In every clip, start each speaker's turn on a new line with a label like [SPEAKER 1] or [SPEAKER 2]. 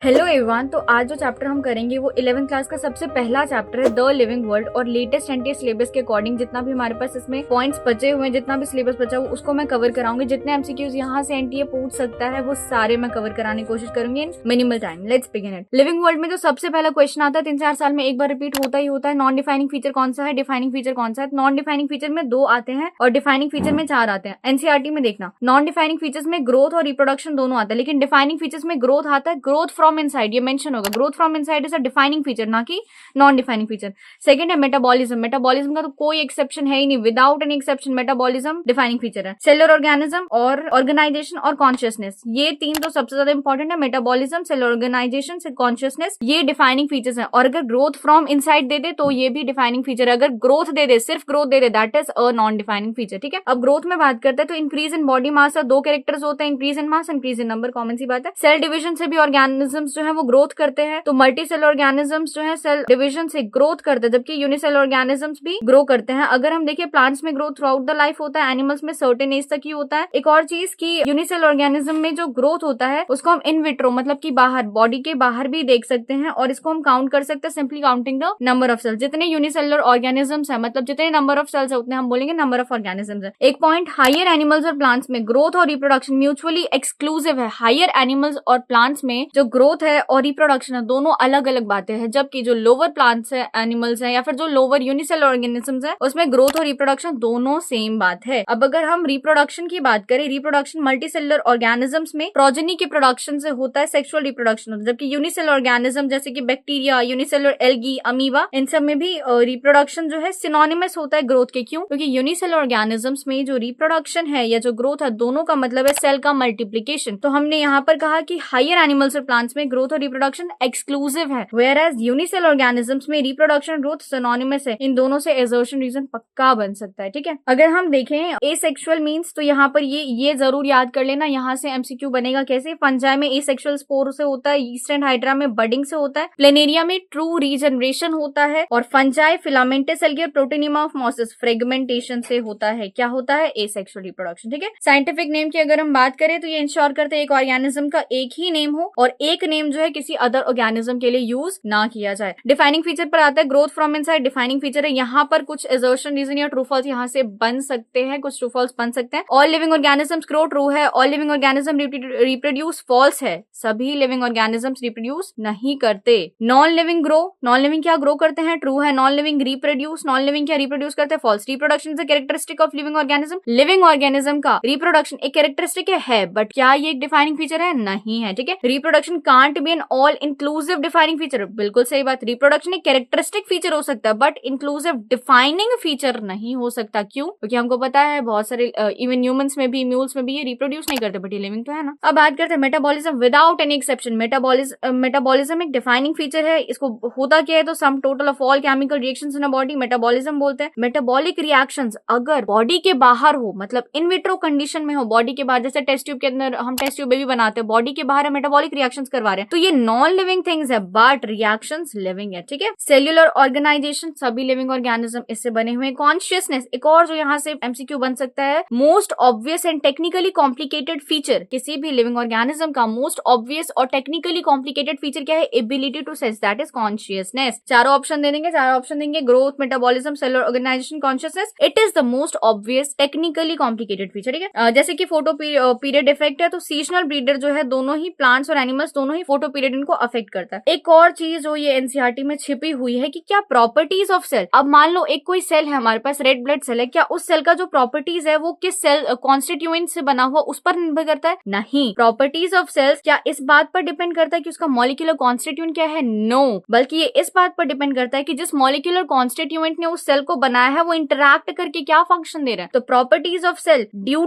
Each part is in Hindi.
[SPEAKER 1] Hello everyone. तो आज जो चैप्टर हम करेंगे वो 11th क्लास का सबसे पहला चैप्टर है, द लिविंग वर्ल्ड। और लेटेस्ट एनटीए सिलेबस के अकॉर्डिंग जितना भी हमारे पास इसमें पॉइंट्स बचे हुए हैं, जितना भी सिलेबस बचा हुआ उसको मैं कवर कराऊंगी। जितने एमसीक्यूज यहाँ से एनटीए पूछ सकता है वो सारे मैं कवर कराने की कोशिश करूंगी in minimal time. Let's begin it. Living world में जो सबसे पहला क्वेश्चन आता है 3-4 साल में एक बार रिपीट होता ही होता है, नॉन डिफाइनिंग फीचर कौन सा है, डिफाइनिंग फीचर कौन सा है। नॉन डिफाइनिंग फीचर में 2 आते हैं और डिफाइनिंग फीचर में 4 आते हैं। एनसीईआरटी में देखना, नॉन डिफाइनिंग फीचर्स में ग्रोथ और रिप्रोडक्शन दोनों आता है, लेकिन डिफाइनिंग फीचर्स में ग्रोथ आता है, ग्रोथ फ्रॉम इनसाइड, ये मेंशन होगा। Growth from inside is a defining feature, ना कि नॉन डिफाइनिंग फीचर। सेकंड है मेटाबॉलिज्म। मेटाबॉलिज्म का तो कोई एक्सेप्शन है ही नहीं, without any exception metabolism defining feature है। सेलुलर ऑर्गेनिज्म और ऑर्गेनाइजेशन और कॉन्शियसनेस, ये 3 तो सबसे ज्यादा इंपॉर्टेंट है। मेटाबॉलिज्म, सेलुलर ऑर्गेनाइजेशन से कॉन्शियसनेस, ये डिफाइनिंग फीचर्स है। और अगर ग्रोथ फ्रॉम इनसाइड दे दे तो ये भी डिफाइनिंग फीचर है। अगर ग्रोथ दे दे, सिर्फ ग्रोथ दे दे, that is a non defining feature. ठीक है, अब ग्रोथ में बात करते हैं तो increase in body mass, 2 characters होते हैं, increase in mass, increase in number, common सी बात है। सेल डिविजन से भी ऑर्गेनिजम्स जो है वो ग्रोथ करते हैं, तो मल्टी सेल ऑर्गेनिजम्स जो है सेल डिवीजन से ग्रोथ करते हैं, जबकि यूनिसेल ऑर्गेनिजम्स भी ग्रो करते हैं। अगर हम देखिए प्लांट्स में growth through out the life होता है, एनिमल्स में सर्टेन एज तक ही होता है। एक और चीज की यूनिसेल ऑर्गेनिज्म में जो ग्रोथ होता है उसको हम इन विट्रो मतलब कि बाहर, बॉडी के बाहर भी देख सकते हैं और इसको हम काउंट कर सकते हैं simply counting the number of cells. जितने यूनिसेलुलर ऑर्गेनिजम्स है, मतलब जितने नंबर ऑफ सेल्स है उतने हम बोलेंगे नंबर ऑफ ऑर्गेनिजम्स है। एक पॉइंट, हायर एनिमल्स और प्लांट्स में ग्रोथ और रिप्रोडक्शन म्यूचुअली एक्सक्लूसिव है। हायर एनिमल्स और प्लांट्स में जो ग्रोथ है और रिप्रोडक्शन है दोनों अलग अलग बातें हैं, जबकि जो लोअर प्लांट्स है, एनिमल्स है, या फिर जो लोअर यूनिसेलुलर ऑर्गेनिजम्स है उसमें ग्रोथ और रिप्रोडक्शन दोनों सेम बात है। अब अगर हम रिप्रोडक्शन की बात करें, रिप्रोडक्शन मल्टीसेलुलर ऑर्गेनिजम्स में प्रोजेनी के प्रोडक्शन से होता है, सेक्सुअल रिप्रोडक्शन होता है, जबकि यूनिसेलुलर ऑर्गेनिज्म जैसे कि बैक्टीरिया, यूनिसेलुलर एल्गी, अमीबा, इन सब में भी रिप्रोडक्शन जो है सिनोनिमस होता है ग्रोथ के। क्यों? क्योंकि यूनिसेलुलर ऑर्गेनिजम्स में जो रिप्रोडक्शन है या जो ग्रोथ है दोनों का मतलब है सेल का मल्टीप्लीकेशन। तो हमने यहाँ पर कहा कि हायर एनिमल्स और प्लांट्स में ग्रोथ और रिप्रोडक्शन एक्सक्लूसिव है, वेयर एज यूनिसेलुलर ऑर्गेनिजम्स में रिप्रोडक्शन ग्रोथ सिनोनिमस है। इन दोनों से एजर्शन रीजन पक्का बन सकता है। ठीक है, अगर हम देखें एसेक्सुअल मींस, तो यहाँ पर ये जरूर याद कर लेना, यहाँ से एमसीक्यू बनेगा कैसे। फंजाई में एसेक्सुअल स्पोर से होता है, ईस्ट एंड हाइड्रा में बडिंग से होता है, प्लेनेरिया में ट्रू रीजनरेशन होता है, और फंजाई फिलामेंटस एल्गी और प्रोटीनिमा ऑफ मॉसिस फ्रेगमेंटेशन से होता है। क्या होता है? Asexual reproduction. ठीक है, साइंटिफिक नेम की अगर हम बात करें तो ये इंश्योर करते हैं एक ऑर्गेनिज्म का एक ही नेम हो और एक नेम जो है किसी अदर ऑर्गेनिज्म के लिए यूज ना किया जाए। डिफाइनिंग फीचर पर आता है growth from inside, defining feature है। यहाँ पर कुछ एजर्शन रीजन या ट्रू फॉल्स यहाँ से बन सकते हैं, कुछ ट्रू फॉल्स बन सकते हैं। All living organisms grow, true है। All living organism reproduce, false है। सभी लिविंग ऑर्गेनिजम्स रिप्रोड्यूस नहीं करते। Non living grow, non living क्या ग्रो करते हैं? ट्रू है। Non living reproduce, non living क्या रिप्रोड्यूस करते हैं? False. Reproduction is a characteristic of living organism, living organism का रिप्रोडक्शन एक कैरेक्टरिस्टिक है, बट क्या ये एक डिफाइनिंग फीचर है? नहीं है। ठीक है, reproduction can't be an all inclusive defining feature, बिल्कुल सही बात। रिप्रोडक्शन एक कैरेक्टरिस्टिक फीचर हो सकता है बट इंक्लूसिव डिफाइनिंग फीचर नहीं हो सकता। क्यों? क्योंकि हमको पता है बहुत सारे इवन ह्यूमंस में भी, म्यूल्स में भी ये रिप्रोड्यूस नहीं करते, बट ये लिविंग तो है ना। अब बात करते हैं metabolism without any exception. Metabolism एक डिफाइनिंग फीचर है। इसको होता क्या है? तो sum total of all chemical reactions in a body metabolism बोलते हैं। मेटाबॉलिक रिएक्शंस अगर बॉडी के बाहर हो, मतलब इन विट्रो कंडीशन में हो, बॉडी के बाहर, जैसे टेस्ट ट्यूब के अंदर हम टेस्ट ट्यूब बेबी बनाते हैं, बॉडी के बाहर है, मेटाबॉलिक रिएक्शंस करवा रहे हैं, तो ये नॉन लिविंग थिंग्स है बट रिएक्शंस लिविंग है। ठीक है, सेल्यूलर ऑर्गेनाइजेशन, सभी लिविंग ऑर्गेनिज्म इससे बने हुए हैं। कॉन्शियसनेस एक और जो यहाँ से एमसीक्यू बन सकता है, most obvious and technically complicated feature किसी भी लिविंग ऑर्गेनिज्म का, मोस्ट ऑब्वियस और टेक्निकली कॉम्प्लिकेटेड फीचर क्या है? Ability to sense, that is consciousness. चारों ऑप्शन दे देंगे, चारों ऑप्शन देंगे, growth, metabolism, cellular organisation, consciousness. It is the most obvious technically complicated feature. ठीक है, जैसे कि फोटो पीरियड इफेक्ट है, तो सीजनल ब्रीडर जो है दोनों ही प्लांट्स और एनिमल्स दोनों ही फोटो पीरियड इनको अफेक्ट करता है। एक और चीज जो ये एनसीईआरटी में छिपी हुई है कि क्या प्रॉपर्टीज ऑफ सेल, अब मान लो एक कोई सेल है हमारे पास, रेड ब्लड सेल है, क्या उस सेल का जो प्रॉपर्टीज है वो किस सेल कॉन्स्टिट्यूएंट से बना हुआ उस पर निर्भर करता है? नहीं। प्रॉपर्टीज ऑफ सेल्स क्या इस बात पर डिपेंड करता है कि उसका मॉलिक्यूलर कॉन्स्टिट्यूएंट क्या है? नो, बल्कि ये इस बात पर डिपेंड करता है कि जिस मॉलिक्यूलर कॉन्स्टिट्यूएंट ने उस सेल को बनाया है वो इंटरैक्ट करके क्या फंक्शन दे रहा है। तो properties of cell due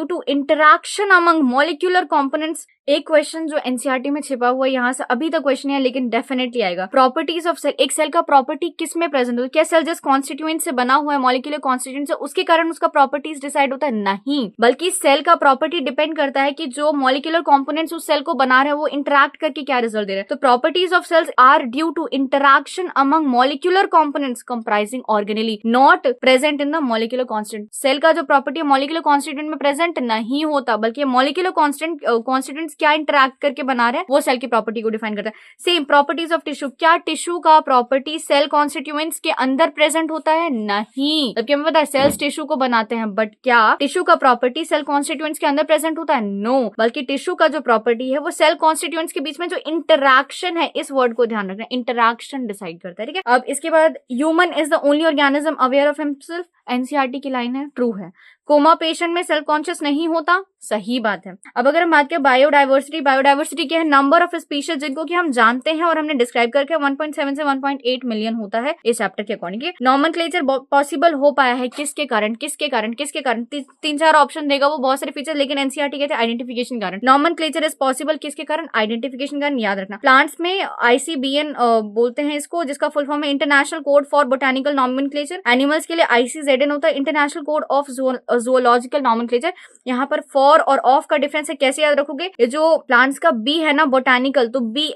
[SPEAKER 1] to interaction among molecular components. एक क्वेश्चन जो एनसीईआरटी में छिपा हुआ है, यहाँ से अभी तक क्वेश्चन है लेकिन डेफिनेटली आएगा। प्रॉपर्टीज ऑफ सेल, एक सेल का प्रॉपर्टी किस में प्रेजेंट होता है? क्या सेल जिस कॉन्स्टिट्यूएंट से बना हुआ है, मॉलिक्यूलर कॉन्स्टिट्यूएंट से, उसके कारण उसका प्रॉपर्टीज डिसाइड होता है? नहीं, बल्कि सेल का प्रॉपर्टी डिपेंड करता है कि जो मॉलिक्यूलर कंपोनेंट्स उस सेल को बना रहे हैं वो इंटरैक्ट करके क्या रिजल्ट दे रहे हैं। तो properties of cells are due to interaction among molecular components comprising organelle, not present in the molecular constant. Cell का जो प्रॉपर्टी है मॉलिक्यूलर कांस्टिट्यूएंट में प्रेजेंट नहीं होता, बल्कि मॉलिक्यूलर कांस्टेंट कॉन्स्टिट्यूएंट्स क्या इंटरैक्ट करके बना रहे हैं वो सेल की प्रॉपर्टी को डिफाइन करता है। सेम प्रॉपर्टीज ऑफ टिश्यू, क्या टिश्यू का प्रॉपर्टी सेल कॉन्स्टिट्यूएंट्स के अंदर प्रेजेंट होता है? नहीं, जबकि हमें पता है सेल्स टिश्यू को बनाते हैं, बट क्या टिश्यू का प्रॉपर्टी सेल कॉन्स्टिट्यूएंट्स के अंदर प्रेजेंट होता है? नो, बल्कि टिश्यू का जो प्रॉपर्टी है वो सेल कॉन्स्टिट्यूएंट्स के बीच में जो इंटरैक्शन है, इस वर्ड को ध्यान रखना, इंटरैक्शन डिसाइड करता है। ठीक है, अब इसके बाद human is the only organism aware of himself, NCERT की लाइन है, ट्रू है। कोमा पेशेंट में सेल्फ कॉन्शियस नहीं होता, सही बात है। अब अगर हम बात करें बायोडाइवर्सिटी, बायोडाइवर्सिटी क्या है? नंबर ऑफ स्पीशीज जिनको कि हम जानते हैं और हमने डिस्क्राइब करके 1.7 से 1.8 मिलियन होता है इस चैप्टर के अकॉर्डिंग। नॉमेनक्लेचर पॉसिबल हो पाया है किसके कारण? किसके कारण? किसके कारण? तीन चार ऑप्शन देगा वो, बहुत सारे फीचर, लेकिन एनसीईआरटी कहते हैं आइडेंटिफिकेशन कारण। नॉमेनक्लेचर इज पॉसिबल किसके कारण? आइडेंटिफिकेशन कारण, याद रखना। प्लांट्स में आईसीबीएन बोलते हैं इसको, जिसका फुल फॉर्म है international code for botanical nomenclature. Animals के लिए आईसीजेडएन होता है, international code of zoological nomenclature. यहाँ पर फॉर और ऑफ का डिफरेंस है, कैसे याद रखोगे? ये जो प्लांट्स का बी है ना, बोटानिकल, तो बी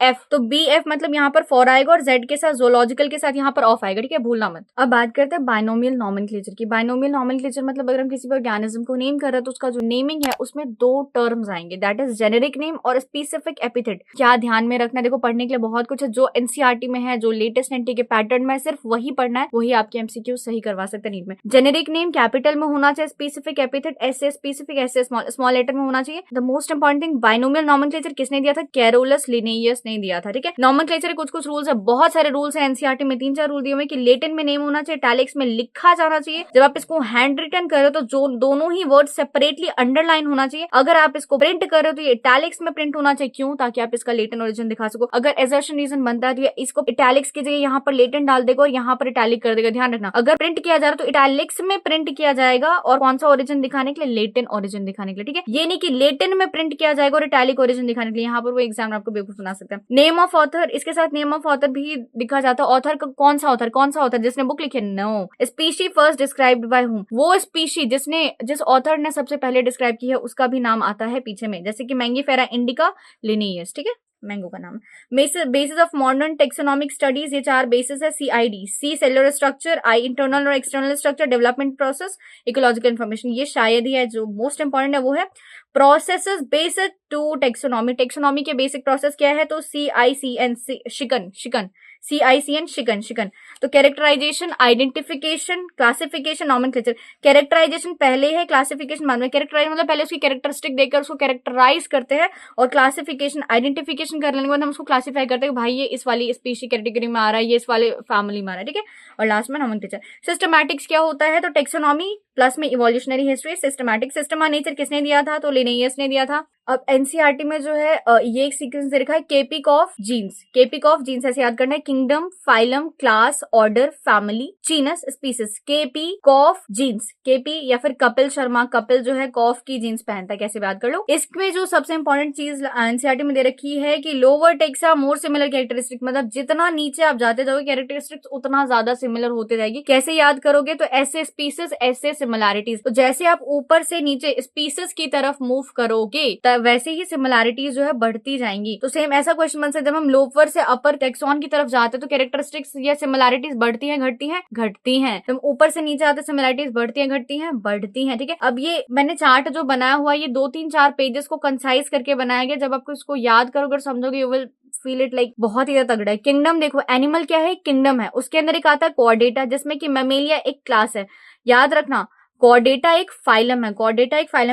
[SPEAKER 1] एफ, तो बी एफ मतलब यहाँ पर फॉर आएगा और जेड के साथ ज़ूलॉजिकल के साथ यहाँ पर ऑफ आएगा। ठीक है, भूलना मत। अब बात करते हैं बाइनोमियल नॉमेनक्लेचर की। बाइनोमियल नॉमेनक्लेचर मतलब अगर हम किसी भी ऑर्गेनिज्म को नेम कर रहे हैं तो उसका जो नेमिंग है उसमें दो टर्म्स आएंगे, दैट इज जेनेरिक नेम और स्पेसिफिक एपिथेट। क्या ध्यान में रखना है? देखो, पढ़ने के लिए बहुत कुछ है, जो एनसीईआरटी में है, जो लेटेस्ट एनटी के पैटर्न में, सिर्फ वही पढ़ना है, वही आपके एमसीक्यू सही करवा सकते हैं नीट में। जेनेरिक नेम कैपिटल में होना चाहिए, स्पेसिफिक एपिथेट ऐसे, स्पेसिफिक ऐसे स्मॉल लेटर में होना चाहिए। The most important thing, binomial nomenclature किसने दिया था? कैरोलस लिनेयस ने दिया था। ठीक है, नॉमेनक्लेचर कुछ कुछ रूल्स है, बहुत सारे रूल्स है एनसीईआरटी में, 3-4 रूल दिए हुए कि लेटिन में नेम होना चाहिए, इटैलिक्स में लिखा जाना चाहिए। जब आप इसको हैंड रिटन कर रहे हो तो जो दोनों ही वर्ड सेपरेटली अंडरलाइन होना चाहिए। अगर आप इसको प्रिंट कर रहे हो तो ये इटैलिक्स में प्रिंट होना चाहिए। क्यों? ताकि आप इसका लेटिन ओरिजिन दिखा सको। अगर एजर्शन रीजन बनता है तो ये इसको इटैलिक्स की जगह यहाँ पर लेटिन डाल देगा और यहाँ पर इटैलिक कर देगा। ध्यान रखना, अगर प्रिंट किया जा रहा है तो इटैलिक्स में प्रिंट किया जाएगा, और कौन सा ओरिजिन दिखाने के लिए? लेटिन ओरिजिन दिखाने के लिए। ठीक है, ये नहीं कि लेटिन में प्रिंट किया जाएगा और इटैलिक ओरिजिन दिखाने के लिए। यहाँ पर वो एग्जाम आपको बेवकूफ बना सकते हैं। नेम ऑफ ऑथर, इसके साथ नेम ऑफ ऑथर भी दिखा जाता है। ऑथर कौन सा ऑथर जिसने बुक लिखी है? No. Species first described by whom, वो स्पीशी जिस ऑथर ने सबसे पहले डिस्क्राइब की है उसका भी नाम आता है पीछे में, जैसे कि मैंगीफेरा इंडिका लिनियस। ठीक है, मैंगो का नाम। Basis of modern taxonomic studies, ये 4 बेसिस है। CID, C cellular structure, I internal और external structure, development process, ecological information. ये शायद ही है, जो मोस्ट इंपॉर्टेंट है वो है processes basic to taxonomy. Taxonomy के बेसिक प्रोसेस क्या है? तो CICN, शिकन। तो characterisation, identification, classification, nomenclature. Characterisation पहले है, क्लासिफिकेशन बाद में। कैरेक्टराइज मतलब पहले उसकी कैरेक्टरिस्टिक देखकर उसको कैरेक्टराइज करते हैं, और क्लासिफिकेशन, आइडेंटिफिकेशन कर लेने के बाद हम उसको क्लासिफाई करते हैं, भाई ये इस वाली स्पीशी कैटेगरी में आ रहा है, ये इस वाले फैमिली में आ रहा है। ठीक है, और लास्ट में नॉमेनक्लेचर। सिस्टमैटिक्स क्या होता है? तो टेक्सोनॉमी प्लस में evolutionary history. Systematic, system of nature किसने दिया था? तो लिनेयस ने दिया था। अब एनसीईआरटी में जो है ये एक सीक्वेंस दे रखा है, केपिक ऑफ जीन्स ऐसे याद करना है, kingdom, phylum, class, order, family, genus, species. KP कॉफ जीन्स, केपी या फिर कपिल शर्मा, कपिल जो है कॉफ की जीन्स पहनता है, कैसे याद कर लो। इसमें जो सबसे इंपॉर्टेंट चीज एनसीईआरटी में दे रखी है कि lower taxa more similar characteristic, मतलब जितना नीचे आप जाते जाओगे कैरेक्टरिस्टिक्स उतना ज्यादा सिमिलर होते जाएगी। कैसे याद करोगे? तो ऐसे स्पीसीज ऐसे सिमिलैरिटीज, तो जैसे आप ऊपर से नीचे स्पीसीज की तरफ मूव करोगे वैसे ही सिमिलैरिटीज जो है बढ़ती जाएंगी। तो सेम ऐसा क्वेश्चन बन सकता है, जब हम लोअर से अपर टेक्सॉन की तरफ जाते हैं तो कैरेक्टरिस्टिक्स या सिमिलैरिटीज बढ़ती हैं घटती हैं। तो ऊपर से नीचे आते सिमिलैरिटीज बढ़ती हैं। ठीक है, अब ये मैंने चार्ट जो बनाया हुआ है ये 2-3-4 पेजेस को कंसाइज करके बनाया गया। जब आपको इसको याद करोगे और समझोगे, you will feel it like बहुत ही ज्यादा तगड़ा है। किंगडम देखो, एनिमल क्या है? किंगडम है। उसके अंदर एक आता है कॉर्डेटा, जिसमें कि मेमेलिया एक क्लास है। याद रखना, कॉर्डेटा एक फाइलम है।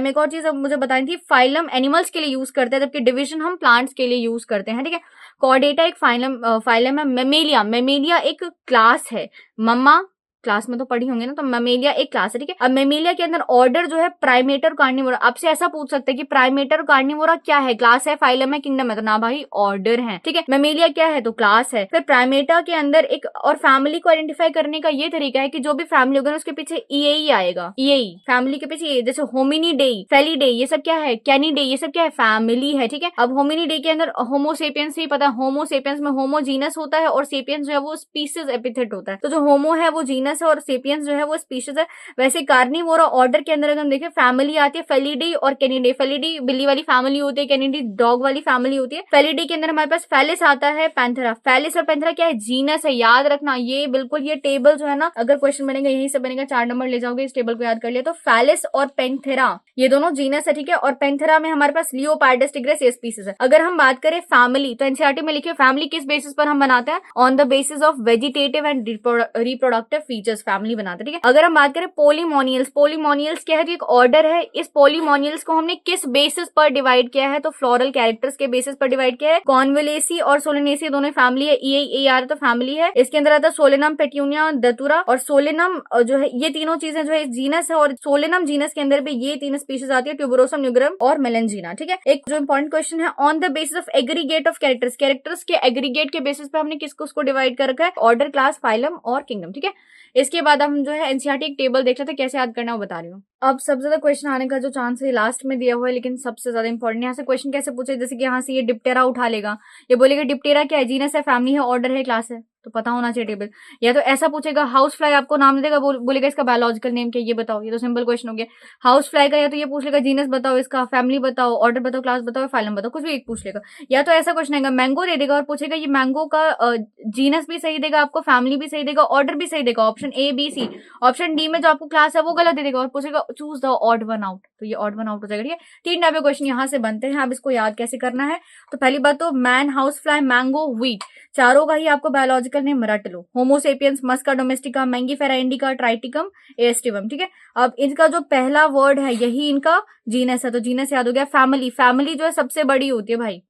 [SPEAKER 1] एक और चीज अब मुझे बतानी थी, फाइलम एनिमल्स के लिए यूज करते हैं, जबकि डिवीजन हम प्लांट्स के लिए यूज करते हैं। ठीक है, कॉर्डेटा एक फाइलम है। मेमेलिया एक क्लास है। मम्मा क्लास में तो पढ़ी होंगे ना, तो मेमेलिया एक क्लास है। ठीक है, अब मेमेलिया के अंदर ऑर्डर जो है प्राइमेटर कार्निवोरा। आपसे ऐसा पूछ सकते हैं कि प्राइमेटर कार्निवोरा क्या है? क्लास है, फाइलम है, किंगडम है? तो ना भाई, ऑर्डर है। ठीक है, मेमेलिया क्या है? तो क्लास है। फिर प्राइमेटा के अंदर एक और फैमिली को आइडेंटिफाई करने का ये तरीका है कि जो भी फैमिली होगा उसके पीछे EAE आएगा। EAE फैमिली के पीछे, जैसे होमिनिडेई, फेलिडे, ये सब क्या है? कैनिडे, ये सब क्या है? फैमिली है। ठीक है, अब होमिनिडे के अंदर होमोसेपियंस से ही पता है, होमोसेपियंस में होमो जीनस होता है और सेपियंस जो है वो स्पीसीज एपिथेट होता है। तो जो होमो है वो जीनस जीनस है और सेपियंस जो है वो स्पीशीज है। वैसे कार्निवोरा ऑर्डर के अंदर अगर हम देखें फैमिली आती है फेलिडी और कैनिडी। फेलिडी बिल्ली वाली फैमिली होती है, कैनिडी डॉग वाली फैमिली होती है। फेलिडी के अंदर हमारे पास फेलिस आता है, पैंथेरा। फेलिस और पैंथेरा क्या है, जीनस है, याद रखना ये बिल्कुल। ये टेबल जो है ना, अगर क्वेश्चन बनेगा यहीं से बनेगा, 4 नंबर ले जाओगे, इस टेबल को याद कर लिया तो। फेलिस और पैंथेरा ये दोनों जीनस है, ठीक है। और पैंथेरा में हमारे पास लियोपार्डस टिग्रिस ये स्पीसीज है। अगर हम बात करें फैमिली तो एनसीईआरटी में लिखिए फैमिली किस बेसिस पर हम बनाते हैं, on the basis of vegetative and reproductive features family बनाते हैं, ठीक है। अगर हम बात करें पोलीमोनियल्स, पोलीमोनियल्स क्या है, जो एक ऑर्डर है। इस पोलीमोनियल्स को हमने किस बेसिस पर डिवाइड किया है, तो फ्लोरल कैरेक्टर्स के बेसिस पर डिवाइड किया है। कॉन्वलेसी और सोलेनेसी दोनों फैमिली है, ई आर तो फैमिली है। इसके अंदर आता है सोलेनम, पेट्यूनिया, दतुरा और सोलेनम जो है, ये तीनों चीजें जो है जीनस है। और सोलेनम जीनस के अंदर भी ये तीन स्पीशीज आती है, ट्यूबरोसम, न्यूग्रम और मेलेंजीना, ठीक है। एक जो इंपॉर्टेंट क्वेश्चन है, on the basis of aggregate of characters, characters के एग्रीगेट के बेसिस पे हमने किसको उसको डिवाइड कर रखा है, ऑर्डर, क्लास, फाइलम और किंगडम, ठीक है। इसके बाद हम जो है एनसीईआरटी एक टेबल देख लेते हैं, कैसे याद करना वो बता रही हूँ। अब सबसे ज्यादा क्वेश्चन आने का जो चांस है लास्ट में दिया हुआ है, लेकिन सबसे ज्यादा इंपॉर्टेंट यहाँ से क्वेश्चन कैसे पूछे, जैसे कि यहाँ से ये डिप्टेरा उठा लेगा, ये बोलेगा डिप्टेरा क्या है, जीनस है, फैमिली है, ऑर्डर है, क्लास है, तो पता होना चाहिए टेबल। या तो ऐसा पूछेगा हाउस फ्लाई, आपको नाम देगा, बोलेगा इसका बायोलॉजिकल नेम क्या है, ये बताओ, ये तो सिंपल क्वेश्चन हो गया हाउस फ्लाई का। या तो ये पूछ लेगा जीनस बताओ, इसका फैमिली बताओ, ऑर्डर बताओ, क्लास बताओ, फाइलम बताओ, कुछ भी एक पूछ लेगा। या तो ऐसा क्वेश्चन आएगा मैंगो दे देगा और पूछेगा ये मैंगो का जीनस भी सही देगा आपको, फैमिली भी सही देगा, ऑर्डर भी सही देगा, option A B C. Option D में जो आपको क्लास है वो गलत दे देगा और पूछेगा choose the odd one out, तो ये ऑड वन आउट हो जाएगा, ठीक है। 3 टाइप के क्वेश्चन यहाँ से बनते हैं। अब इसको याद कैसे करना है, तो पहली बात तो man, house fly, mango, wheat, चारों का ही आपको बायोलॉजिकल नेम रट लो। Homo sapiens, musca domestica, mangifera indica, triticum, aestivum, ठीक है। अब इनका जो पहला वर्ड है यही इनका जीनस है, तो जीनस याद हो गया। फैमिली, फैमिली जो है सबसे बड़ी होती है भाई,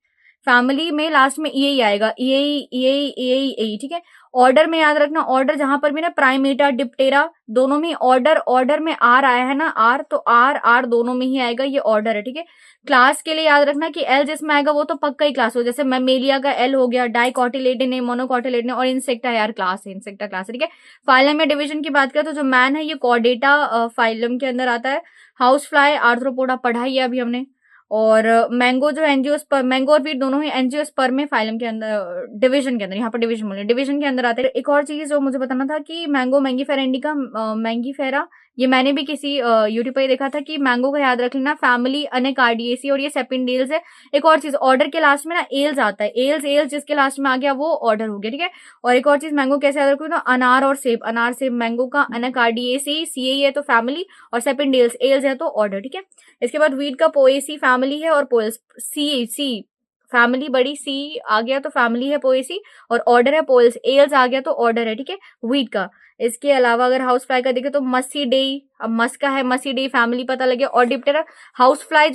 [SPEAKER 1] फैमिली में लास्ट में ई आएगा, ई, ठीक है। ऑर्डर में याद रखना, ऑर्डर जहां पर भी ना प्राइमेटा, डिप्टेरा दोनों में ऑर्डर में आर आया है ना, आर तो आर दोनों में ही आएगा, ये ऑर्डर है, ठीक है। क्लास के लिए याद रखना कि एल जिसमें आएगा वो तो पक्का ही क्लास हो, जैसे मेमेलिया का एल हो गया, डाइकोटिलेडन है, मोनोकोटिलेडन और इंसेक्टा यार क्लास है, इंसेक्टा क्लास है, ठीक है। फाइलम या डिवीजन की बात करें तो जो मैन है ये कॉर्डेटा फाइलम के अंदर आता है। हाउस फ्लाई, आर्थ्रोपोडा पढ़ा ही है अभी हमने। और मैंगो जो एंजियोस्पर्म, मैंगो और वीट दोनों ही एंजियोस्पर्म में फाइलम के अंदर, डिवीजन के अंदर, यहाँ पर डिवीजन बोले, डिवीजन के अंदर आते हैं। एक और चीज जो मुझे बताना था कि मैंगो, मैंगीफेरा इंडिका, मैंगीफेरा, ये मैंने भी किसी यूट्यूब पर देखा था कि मैंगो का याद रख लेना फैमिली अनेकार्डिएसी और ये सेपिनडेल्स है। एक और चीज, ऑर्डर के लास्ट में ना एल्स आता है, एल्स जिसके लास्ट में आ गया वो ऑर्डर हो गया, ठीक है। और एक और चीज मैंगो कैसे याद रखोगे ना, अनार और सेब, अनार सेब मैंगो का अनेकार्डिएसी, सी है तो फैमिली और सेपिनडेल्स एल्स है तो ऑर्डर, ठीक है। इसके बाद वीट का पोएसी फैमिली है और पोएस, सी फैमिली बड़ी, सी आ गया तो फैमिली है पोएसी और ऑर्डर है पोएल्स, एल्स आ गया तो ऑर्डर है, ठीक है, वीट का। इसके अलावा अगर हाउस फ्लाई का देखे तो मस्सीडेई, अब मस का है, मस्सीडेई फैमिली पता लगे। और डिप्टेरा, हाउस फ्लाई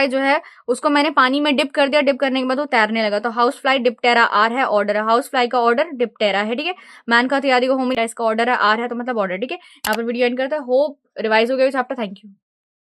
[SPEAKER 1] जो है उसको मैंने पानी में डिप कर दिया, डिप करने के बाद वो तैरने लगा, तो हाउस फ्लाई डिप्टेरा, आर है, ऑर्डर है, हाउस फ्लाई का ऑर्डर डिप्टेरा है, ठीक है। मैन का तो याद होगा होम, इसका ऑर्डर है, आर है तो मतलब ऑर्डर, ठीक है। यहाँ पर वीडियो एंड करता है। होप रिवाइज हो गया चैप्टर, थैंक यू।